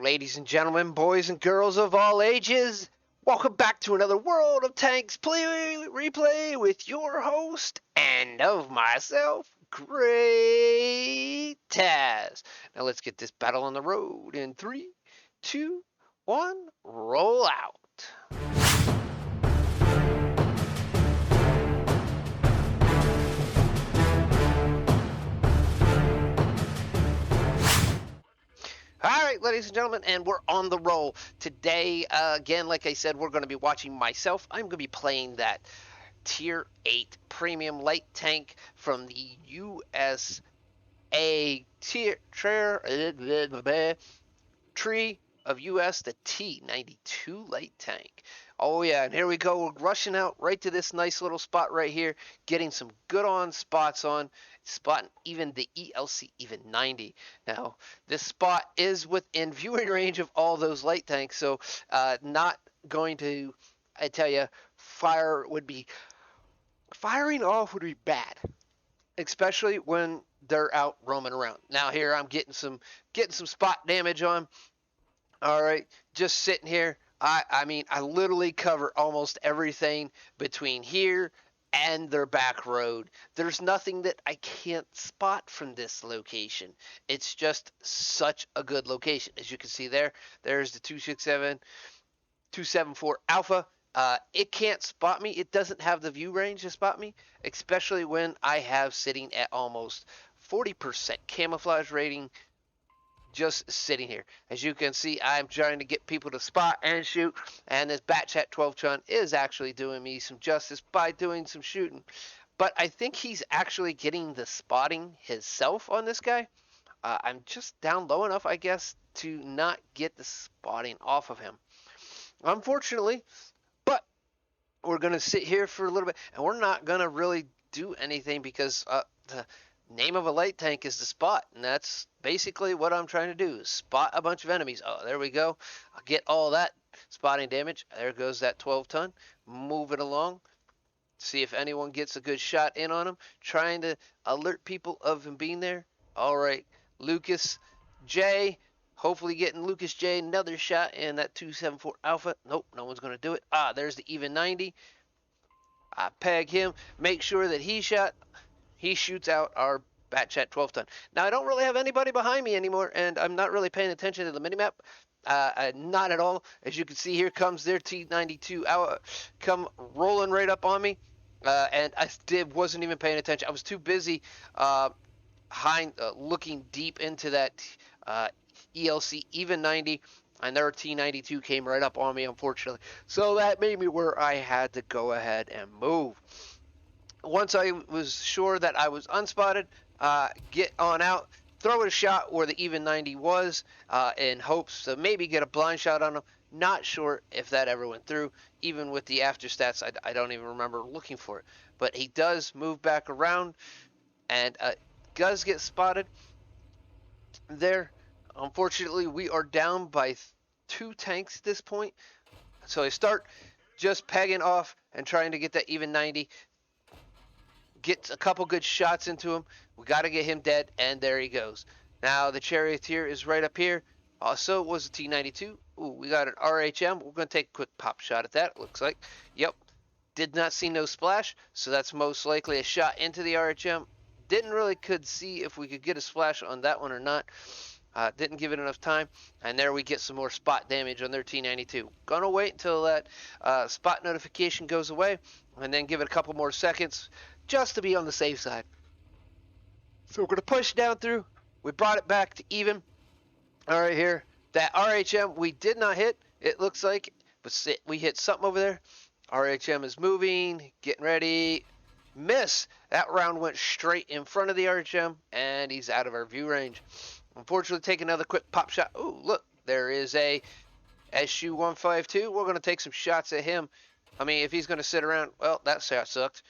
Ladies and gentlemen, boys and girls of all ages, welcome back to another World of Tanks replay with your host and of myself, GReattaz. Now let's get this battle on the road in 3, 2, 1, roll out. All right, ladies and gentlemen, and we're on the roll. Today, again, like I said, we're going to be watching myself. I'm going to be playing that Tier 8 Premium Light Tank from the USA Tree of US, the T92 Light Tank. Oh yeah, and here we go. We're rushing out right to this nice little spot right here, getting some good on spots on, spotting even the ELC even 90. Now, this spot is within viewing range of all those light tanks, so not going to, I tell you, firing off would be bad, especially when they're out roaming around. Now here I'm getting some spot damage on. All right, just sitting here. I mean, I literally cover almost everything between here and their back road. There's nothing that I can't spot from this location. It's just such a good location. As you can see there's the 274 Alpha. It can't spot me. It doesn't have the view range to spot me, especially when I have sitting at almost 40% camouflage rating. Just sitting here. As you can see, I'm trying to get people to spot and shoot, and this Batchat 12 Chun is actually doing me some justice by doing some shooting. But I think he's actually getting the spotting himself on this guy. I'm just down low enough, I guess, to not get the spotting off of him, unfortunately. But we're going to sit here for a little bit, and we're not going to really do anything because the name of a light tank is to spot, and that's basically what I'm trying to do, is spot a bunch of enemies. Oh, there we go. I'll get all that spotting damage. There goes that 12 ton. Move it along. See if anyone gets a good shot in on him. Trying to alert people of him being there. All right, Lucas J. Hopefully getting Lucas J another shot in that 274 Alpha. Nope, no one's going to do it. There's the even 90. I peg him. Make sure that he shoots out our Batchat 12 ton. Now, I don't really have anybody behind me anymore, and I'm not really paying attention to the minimap. Not at all. As you can see, here comes their T92 out, come rolling right up on me, and I wasn't even paying attention. I was too busy looking deep into that ELC even 90, and their T92 came right up on me, unfortunately. So that made me where I had to go ahead and move. Once I was sure that I was unspotted, get on out, throw a shot where the even 90 was, in hopes to maybe get a blind shot on him. Not sure if that ever went through. Even with the after stats, I don't even remember looking for it. But he does move back around, and does get spotted there. Unfortunately, we are down by 2 tanks at this point. So I start just pegging off and trying to get that even 90. Gets a couple good shots into him. We got to get him dead, and there he goes. Now the charioteer is right up here. Also was a T92. Ooh, we got an RHM. We're going to take a quick pop shot at that, looks like. Yep. Did not see no splash, so that's most likely a shot into the RHM. Didn't really could see if we could get a splash on that one or not. Didn't give it enough time, and there we get some more spot damage on their T92. Gonna wait until that spot notification goes away, and then give it a couple more seconds, just to be on the safe side. So we're going to push down through. We brought it back to even. All right, here. That RHM we did not hit, it looks like. But we hit something over there. RHM is moving, getting ready. Miss. That round went straight in front of the RHM, and he's out of our view range. Unfortunately, take another quick pop shot. Ooh, look. There is a SU-152. We're going to take some shots at him. I mean, if he's going to sit around, well, that shot sucked.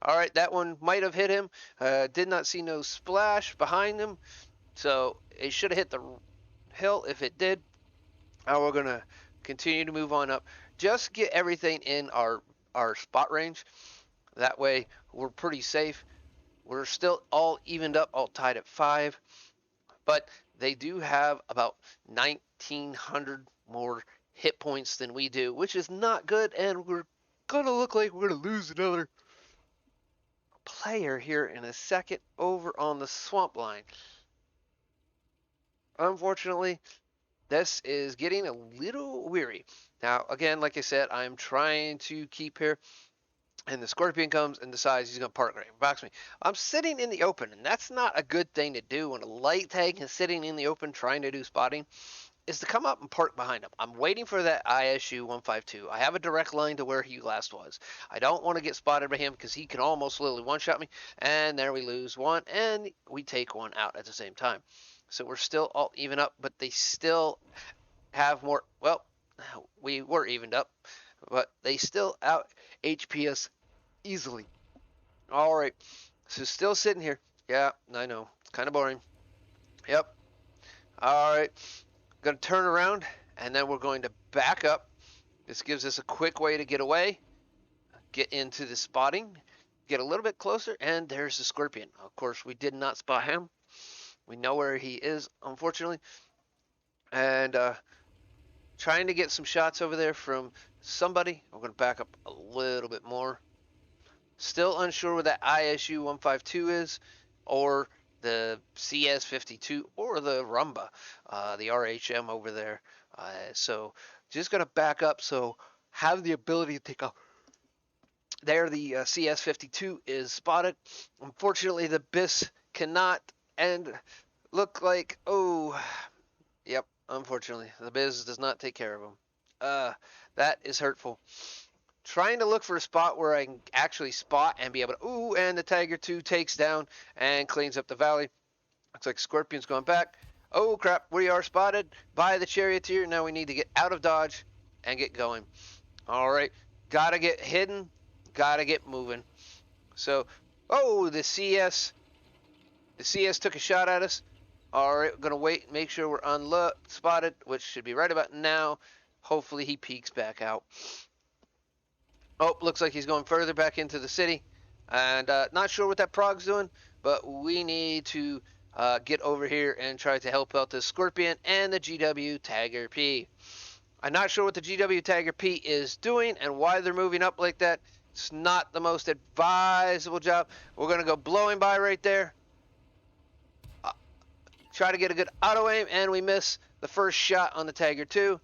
All right, that one might have hit him. Did not see no splash behind him, so it should have hit the hill if it did. Now we're going to continue to move on up. Just get everything in our spot range. That way we're pretty safe. We're still all evened up, all tied at 5. but they do have about 1,900 more hit points than we do, which is not good, and we're gonna look like we're gonna lose another player here in a second over on the swamp line. Unfortunately, this is getting a little weary. Now, again, like I said, I'm trying to keep here, and the scorpion comes and decides he's going to park right box me. I'm sitting in the open, and that's not a good thing to do when a light tank is sitting in the open trying to do spotting, is to come up and park behind him. I'm waiting for that ISU 152. I have a direct line to where he last was. I don't want to get spotted by him because he can almost literally one-shot me, and there we lose one, and we take one out at the same time. So we're still all even up, but they still have more. Well, we were evened up, but they still out HP us easily. All right, so still sitting here. Yeah, I know, it's kind of boring. Yep. All right, gonna turn around, and then we're going to back up. This gives us a quick way to get away, get into the spotting, get a little bit closer, and there's the scorpion. Of course, we did not spot him. We know where he is, unfortunately, and trying to get some shots over there from somebody. I'm going to back up a little bit more. Still unsure where that ISU 152 is, or the CS52, or the Rumba, the RHM over there. So just going to back up, so have the ability to take off. There, the CS52 is spotted. Unfortunately, the BIS cannot, and look like, oh, yep, unfortunately, the BIS does not take care of him. That is hurtful. Trying to look for a spot where I can actually spot and be able to, ooh, and the Tiger 2 takes down and cleans up the valley. Looks like Scorpion's going back. Oh, crap, we are spotted by the Charioteer. Now we need to get out of dodge and get going. All right, gotta get hidden, gotta get moving. So, oh, the CS took a shot at us. All right, we're gonna wait and make sure we're spotted, which should be right about now. Hopefully he peeks back out. Oh, looks like he's going further back into the city, and not sure what that prog's doing, but we need to get over here and try to help out the Scorpion and the GW Tiger P. I'm not sure what the GW Tiger P is doing and why they're moving up like that. It's not the most advisable job. We're going to go blowing by right there. Try to get a good auto aim, and we miss the first shot on the Tiger 2.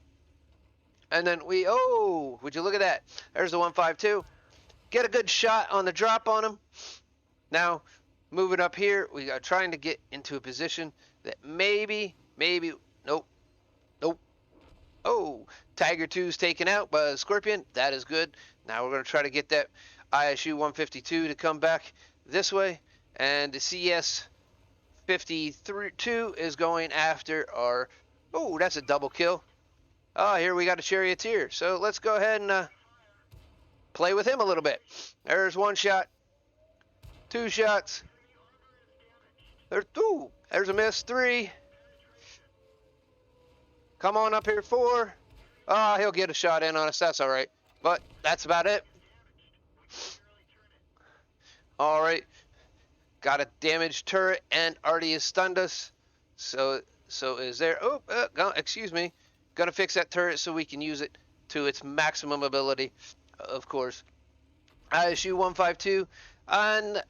And then oh, would you look at that? There's the 152. Get a good shot on the drop on him. Now, moving up here, we are trying to get into a position that maybe, nope. Oh, Tiger 2's taken out by the Scorpion. That is good. Now we're going to try to get that ISU 152 to come back this way. And the CS 52 is going after our, oh, that's a double kill. Oh, here we got a Charioteer. So let's go ahead and play with him a little bit. There's one shot. Two shots. There's a miss. 3. Come on up here, 4. Oh, he'll get a shot in on us. That's all right. But that's about it. All right. Got a damaged turret, and Artie has stunned us. So is there... Oh, excuse me. Gonna fix that turret so we can use it to its maximum ability, of course. ISU 152 and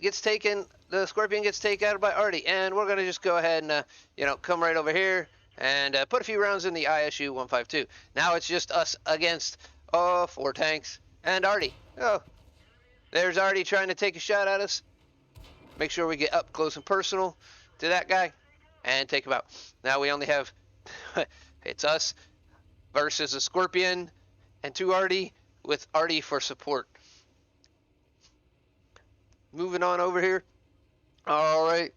gets taken. The Scorpion gets taken out by Artie, and we're gonna just go ahead and come right over here and put a few rounds in the ISU 152. Now it's just us against 4 tanks and Artie. Oh, there's Artie trying to take a shot at us. Make sure we get up close and personal to that guy and take him out. Now we only have it's us versus a Scorpion and 2 Artie with Artie for support. Moving on over here. All right.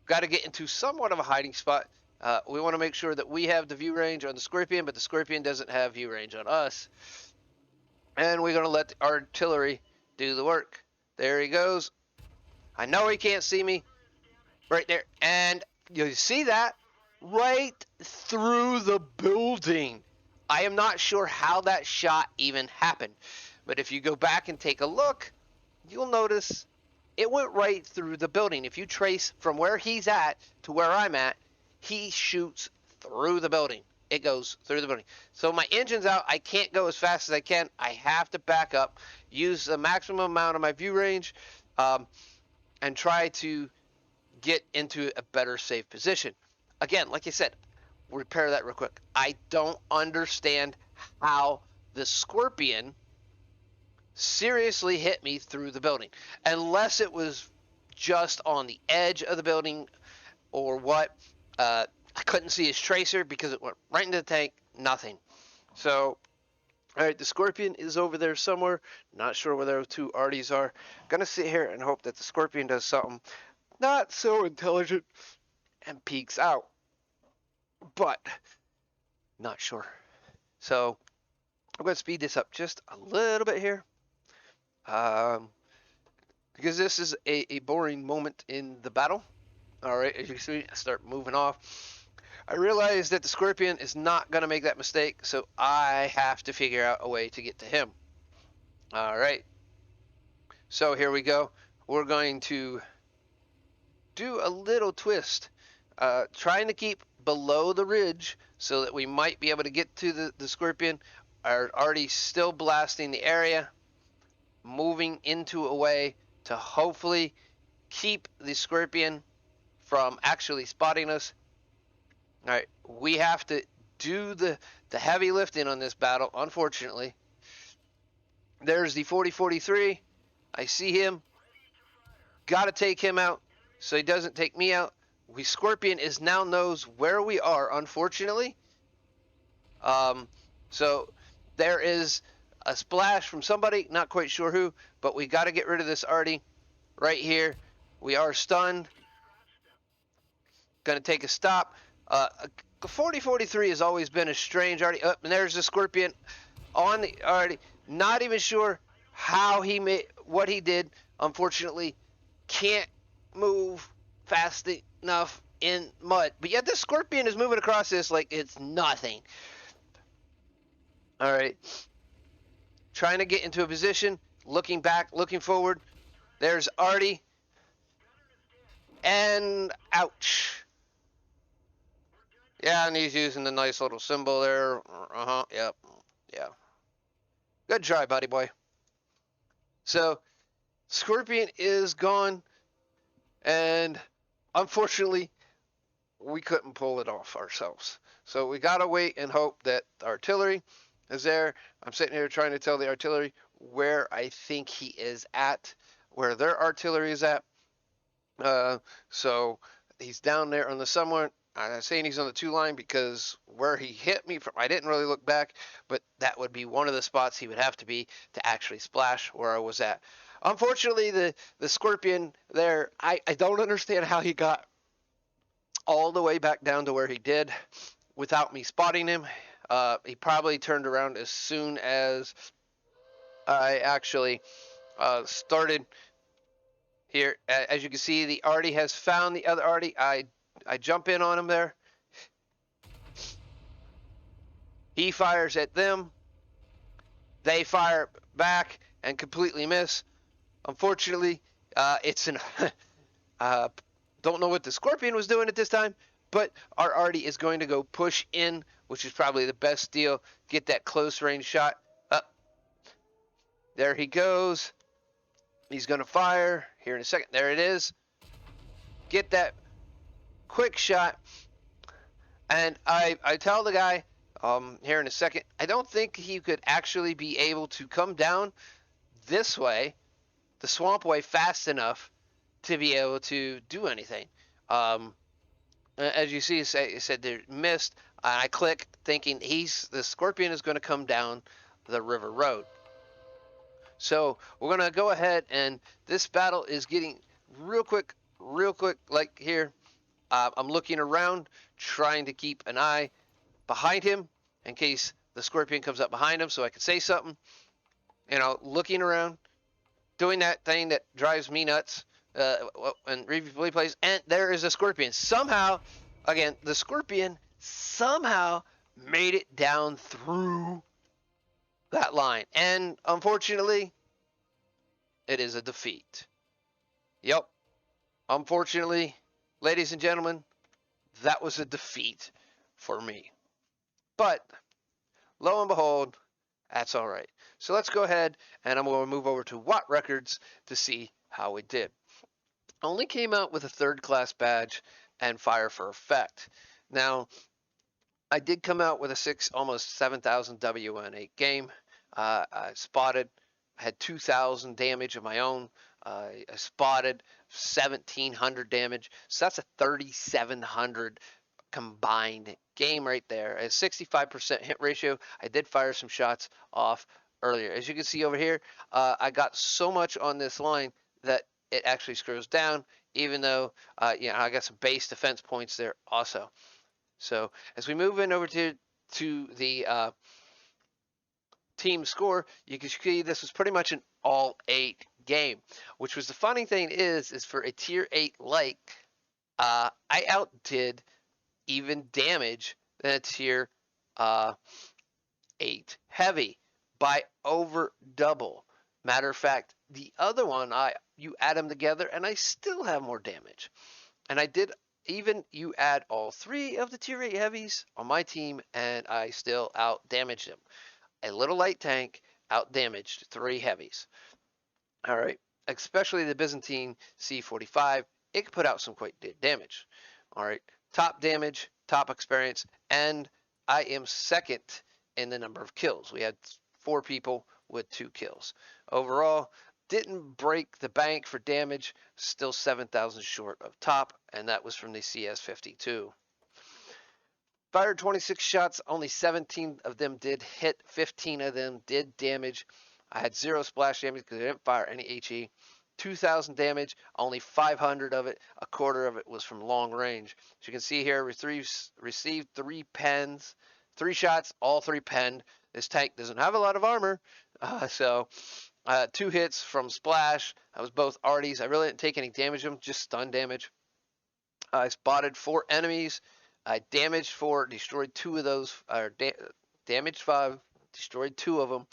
Got to get into somewhat of a hiding spot. We want to make sure that we have the view range on the Scorpion, but the Scorpion doesn't have view range on us. And we're going to let the artillery do the work. There he goes. I know he can't see me. Right there. And you see that? Right through the building. I am not sure how that shot even happened. But if you go back and take a look, you'll notice it went right through the building. If you trace from where he's at to where I'm at, he shoots through the building. It goes through the building. So my engine's out. I can't go as fast as I can. I have to back up, use the maximum amount of my view range, and try to get into a better safe position. Again, like I said, repair that real quick. I don't understand how the Scorpion seriously hit me through the building, unless it was just on the edge of the building or what. I couldn't see his tracer because it went right into the tank. Nothing. So, all right, the Scorpion is over there somewhere. Not sure where those two arties are. Gonna sit here and hope that the Scorpion does something not so intelligent and peeks out, but not sure. So I'm going to speed this up just a little bit here, because this is a boring moment in the battle. All right, as you can see, I start moving off. I realize that the Scorpion is not going to make that mistake, so I have to figure out a way to get to him. All right, so here we go. We're going to do a little twist, trying to keep below the ridge so that we might be able to get to the Scorpion. Are already still blasting the area, moving into a way to hopefully keep the Scorpion from actually spotting us. All right, we have to do the heavy lifting on this battle, unfortunately. There's the 4043. I see him. Got to take him out so he doesn't take me out. Scorpion is now knows where we are, unfortunately. So there is a splash from somebody, not quite sure who, but we got to get rid of this arty right here. We are stunned. Going to take a stop. 4043 has always been a strange arty. Oh, and there's the Scorpion on the arty. Not even sure how he made what he did. Unfortunately, can't move fast enough in mud. But yet this Scorpion is moving across this like it's nothing. All right. Trying to get into a position. Looking back, looking forward. There's arty. And ouch. Yeah, and he's using the nice little symbol there. Yep. Yeah. Good try, buddy boy. So, Scorpion is gone. And unfortunately, we couldn't pull it off ourselves. So we gotta wait and hope that the artillery is there. I'm sitting here trying to tell the artillery where I think he is at, where their artillery is at. So he's down there on the somewhere. I'm saying he's on the 2 line because where he hit me from, I didn't really look back, but that would be one of the spots he would have to be to actually splash where I was at. Unfortunately, the Scorpion there, I don't understand how he got all the way back down to where he did without me spotting him. He probably turned around as soon as I actually started here. As you can see, the arty has found the other arty. I jump in on him there. He fires at them. They fire back and completely miss. Unfortunately, it's an don't know what the Scorpion was doing at this time, but our arty is going to go push in, which is probably the best deal. Get that close range shot. There he goes. He's going to fire here in a second. There it is. Get that quick shot. And I tell the guy here in a second, I don't think he could actually be able to come down this way, the swamp way, fast enough to be able to do anything. As you see, it said they missed. I click thinking the Scorpion is going to come down the river road. So we're going to go ahead, and this battle is getting real quick, like here. I'm looking around, trying to keep an eye behind him in case the Scorpion comes up behind him so I can say something. You know, looking around, doing that thing that drives me nuts, and replays, and there is a Scorpion. Somehow, again, the Scorpion somehow made it down through that line. And unfortunately, it is a defeat. Yep. Unfortunately, ladies and gentlemen, that was a defeat for me. But lo and behold, that's all right. So let's go ahead and I'm going to move over to Watt Records to see how we did. Only came out with a third class badge and fire for effect. Now, I did come out with a almost 7,000 WN8 game. I spotted, had 2,000 damage of my own. I spotted 1,700 damage. So that's a 3,700 combined game right there. A 65% hit ratio. I did fire some shots off earlier. As you can see over here, I got so much on this line that it actually screws down, even though I got some base defense points there also. So as we move in over to the team score, you can see this was pretty much an all 8 game. Which was the funny thing is for a tier 8 light, I outdid even damage than a tier 8 heavy by over double. Matter of fact, the other one, you add them together and I still have more damage. And I did even you add all 3 of the tier 8 heavies on my team and I still out damaged them. A little light tank out damaged 3 heavies. All right, especially the Byzantine C45, it could put out some quite damage. All right, top damage, top experience, and I am second in the number of kills. We had 4 people with 2 kills. Overall, didn't break the bank for damage, still 7,000 short of top, and that was from the CS52. Fired 26 shots, only 17 of them did hit, 15 of them did damage. I had 0 splash damage because I didn't fire any HE. 2,000 damage, only 500 of it, a quarter of it was from long range. As you can see here, received 3 pens, 3 shots, all 3 penned. This tank doesn't have a lot of armor, so 2 hits from splash. That was both arties. I really didn't take any damage of them, just stun damage. I spotted 4 enemies. I damaged 4, destroyed 2 of those, or damaged 5, destroyed 2 of them,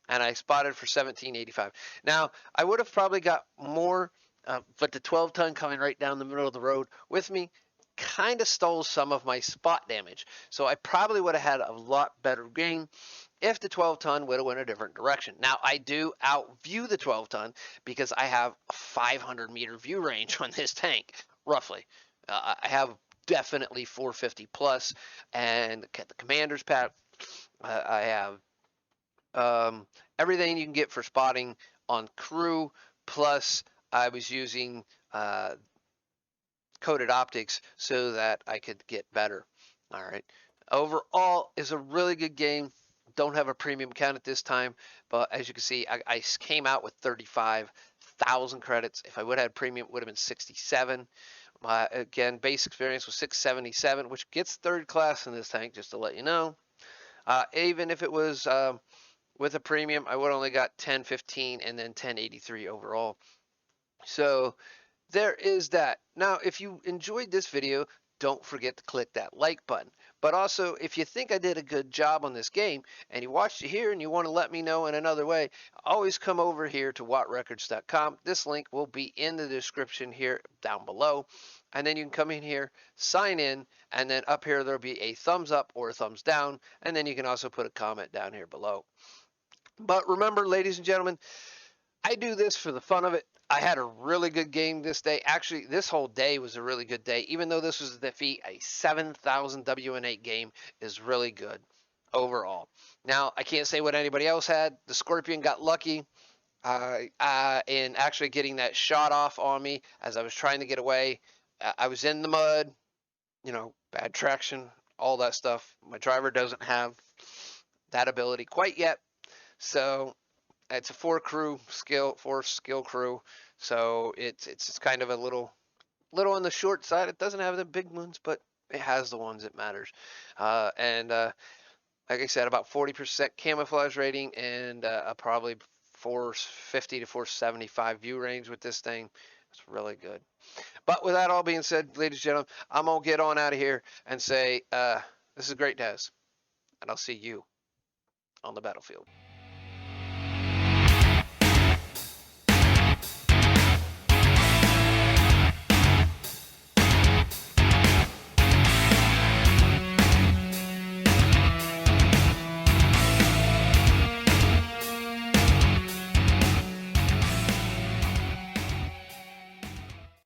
and I spotted for 1785. Now, I would have probably got more, but the 12-ton coming right down the middle of the road with me kind of stole some of my spot damage. So I probably would have had a lot better game if the 12-ton would have went a different direction. Now, I do outview the 12-ton because I have a 500-meter view range on this tank, roughly. I have definitely 450 plus, and the commander's pack. I have everything you can get for spotting on crew, plus I was using coated optics so that I could get better. All right. Overall, is a really good game. Don't have a premium count at this time, but as you can see, I came out with 35,000 credits. If I would have had premium, it would have been 67. Again, base experience was 677, which gets third class in this tank, just to let you know. Even if it was with a premium, I would only got 1015 and then 1083 overall. So there is that. Now, if you enjoyed this video, don't forget to click that like button. But also, if you think I did a good job on this game and you watched it here and you want to let me know in another way, always come over here to wattrecords.com. This link will be in the description here down below. And then you can come in here, sign in, and then up here there'll be a thumbs up or a thumbs down. And then you can also put a comment down here below. But remember, ladies and gentlemen, I do this for the fun of it. I had a really good game this day. Actually, this whole day was a really good day. Even though this was a defeat, a 7,000 WN8 game is really good overall. Now, I can't say what anybody else had. The Scorpion got lucky in actually getting that shot off on me as I was trying to get away. I was in the mud, bad traction, all that stuff. My driver doesn't have that ability quite yet. So it's a 4 skill crew, so it's kind of a little on the short side. It doesn't have the big ones, but it has the ones that matters. And like I said, about 40% camouflage rating and probably 450 to 475 view range with this thing. It's really good. But with that all being said, ladies and gentlemen, I'm gonna get on out of here and say this is Greattaz, and I'll see you on the battlefield.